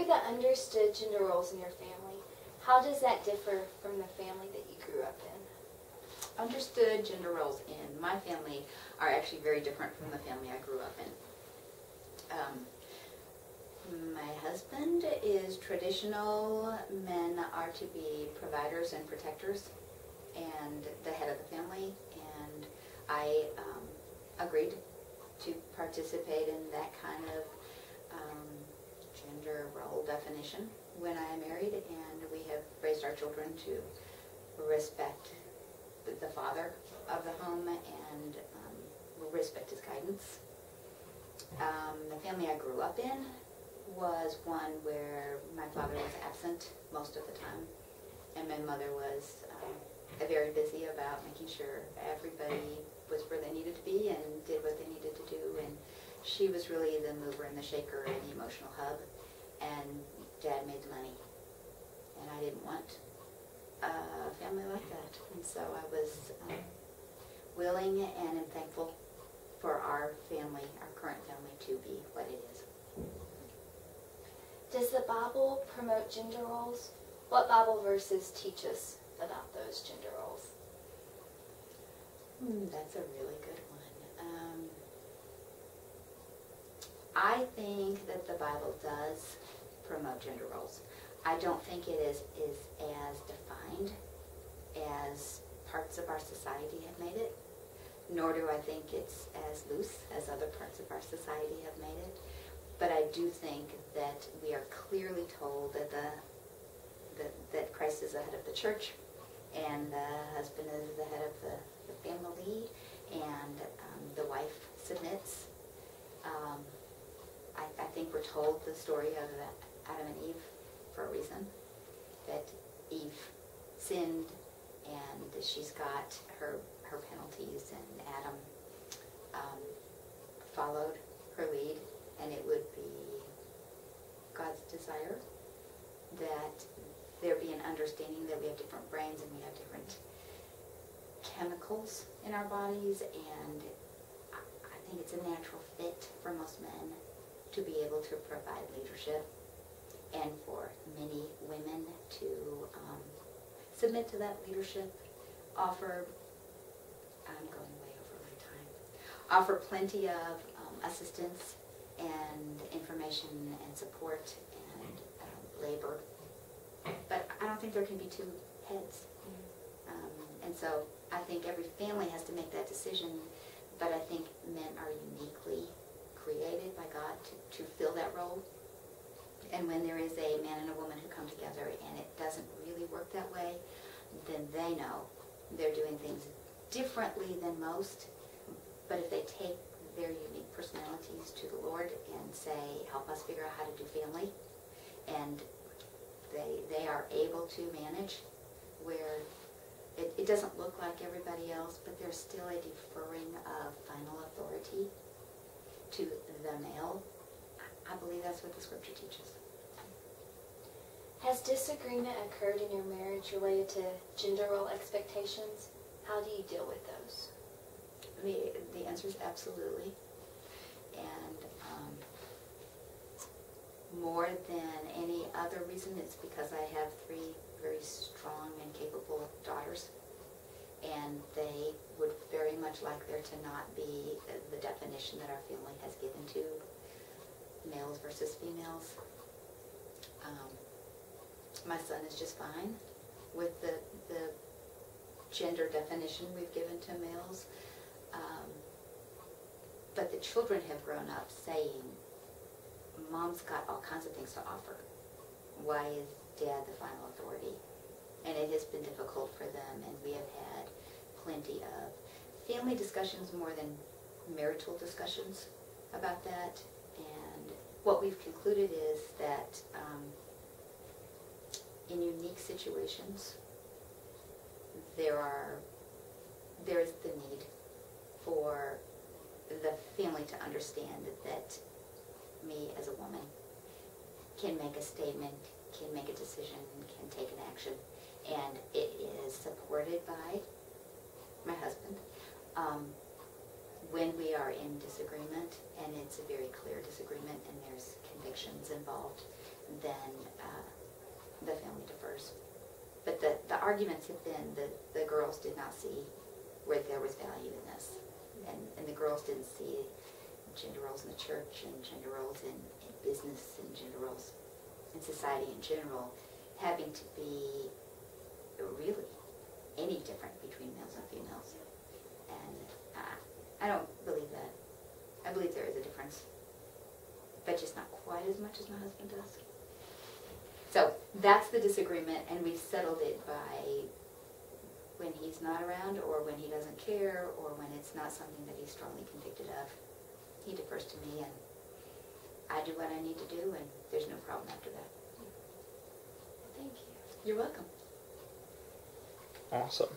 the understood gender roles in your family. How does that differ from the family that you grew up in? Understood gender roles in my family are actually very different from the family I grew up in. My husband is traditional. Men are to be providers and protectors and the head of the family, and I agreed to participate in that kind of gender role definition when I married, and we have raised our children to respect the father of the home and respect his guidance. The family I grew up in was one where my father was absent most of the time, and my mother was very busy about making sure everybody was where they needed to be and did what they needed to do, and she was really the mover and the shaker and the emotional hub, and Dad made the money, and I didn't want a family like that, and so I was willing and am thankful for our family, our current family, to be what it is. Does the Bible promote gender roles? What Bible verses teach us about those gender roles? That's a really good one. I think that the Bible does promote gender roles. I don't think it is as defined as parts of our society have made it, nor do I think it's as loose as other parts of our society have made it. But I do think that we are clearly told that that Christ is the head of the church, and the husband is the head of the family, and the wife submits. I think we're told the story of Adam and Eve for a reason, that Eve sinned and she's got her penalties, and Adam followed her lead, and it would be God's desire that there be an understanding that we have different brains and we have different chemicals in our bodies, and I think it's a natural fit for most men to be able to provide leadership, and for many women to submit to that leadership, offer, I'm going way over my time, offer plenty of assistance and information and support and labor. But I don't think there can be two heads. And so I think every family has to make that decision, but I think men are uniquely created by God to fill that role. And when there is a man and a woman who come together and it doesn't really work that way, then they know they're doing things differently than most. But if they take their unique personalities to the Lord and say, help us figure out how to do family, and they are able to manage where it doesn't look like everybody else, but there's still a deferring of final authority to the male. I believe that's what the scripture teaches. Has disagreement occurred in your marriage related to gender role expectations? How do you deal with those? The answer is absolutely. And more than any other reason, it's because I have 3 very strong and capable daughters, and they would very much like there to not be the definition that our family has given to males versus females. My son is just fine with the gender definition we've given to males, but the children have grown up saying, Mom's got all kinds of things to offer. Why is Dad the final authority? And it has been difficult for them, and we have had plenty of family discussions more than marital discussions about that. And what we've concluded is that in unique situations, there is the need for the family to understand that me as a woman can make a statement, can make a decision, can take an action, and it is supported by my husband. When we are in disagreement, and it's a very clear disagreement and there's convictions involved, then the family differs. But the arguments have been that the girls did not see where there was value in this. And the girls didn't see gender roles in the church and gender roles in business and gender roles in society in general having to be really any different between males and females. And I don't believe that. I believe there is a difference, but just not quite as much as my husband does. So that's the disagreement, and we've settled it by when he's not around or when he doesn't care or when it's not something that he's strongly convicted of. He defers to me, and I do what I need to do, and there's no problem after that. Thank you. You're welcome. Awesome.